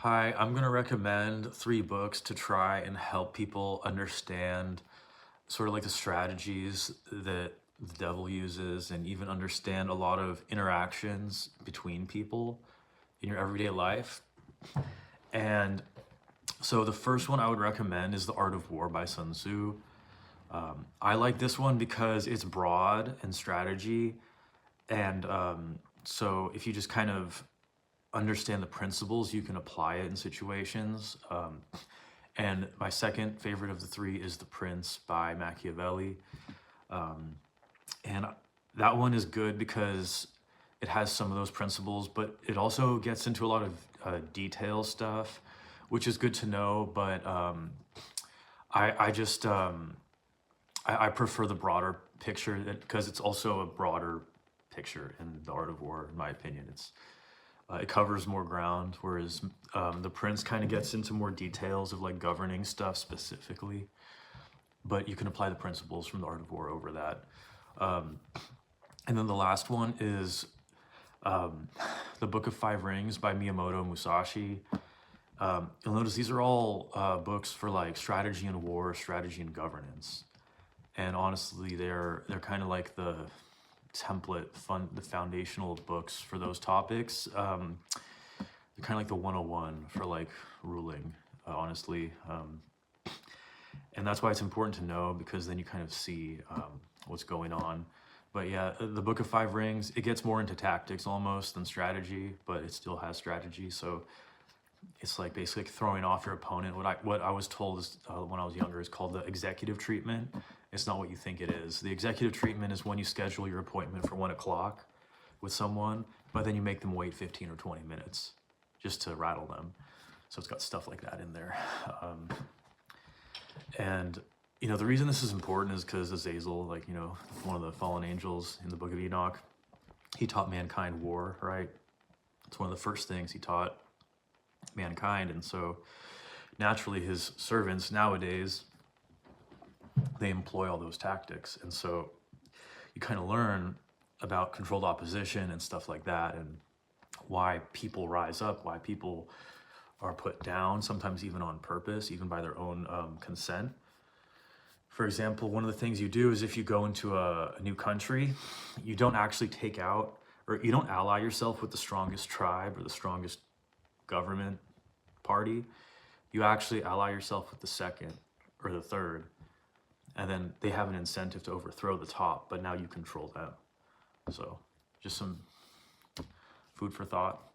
Hi, I'm going to recommend three books to try and help people understand sort of like the strategies that the devil uses and even understand a lot of interactions between people in your everyday life. And so the first one I would recommend is The Art of War by Sun Tzu. I like this one because it's broad and strategy. And so if you just kind of understand the principles, you can apply it in situations. And my second favorite of the three is The Prince by Machiavelli. And that one is good because it has some of those principles, but it also gets into a lot of detail stuff, which is good to know. But I just I prefer the broader picture because it's also a broader picture in The Art of War, in my opinion. It covers more ground, whereas The Prince kind of gets into more details of like governing stuff specifically. But you can apply the principles from The Art of War over that. And then the last one is The Book of Five Rings by Miyamoto Musashi. You'll notice these are all books for like strategy and war, strategy and governance. And honestly, they're kind of like the the foundational books for those topics. They're kind of like the 101 for like ruling, honestly. And that's why it's important to know, because then you kind of see what's going on. But yeah, the Book of Five Rings, it gets more into tactics almost than strategy, but it still has strategy. So it's like basically throwing off your opponent. What I was told is, when I was younger, is called the executive treatment. It's not what you think it is. The executive treatment is when you schedule your appointment for 1 o'clock with someone, but then you make them wait 15 or 20 minutes just to rattle them. So it's got stuff like that in there. And you know, the reason this is important is because Azazel, like, you know, one of the fallen angels in the Book of Enoch, he taught mankind war, right? It's one of the first things he taught mankind. And so naturally his servants nowadays, they employ all those tactics. And so you kind of learn about controlled opposition and stuff like that, and why people rise up, why people are put down, sometimes even on purpose, even by their own consent. For example, one of the things you do is if you go into a new country, you don't actually take out, or you don't ally yourself with the strongest tribe or the strongest government party. You actually ally yourself with the second or the third, and then they have an incentive to overthrow the top, but now you control them. So just some food for thought.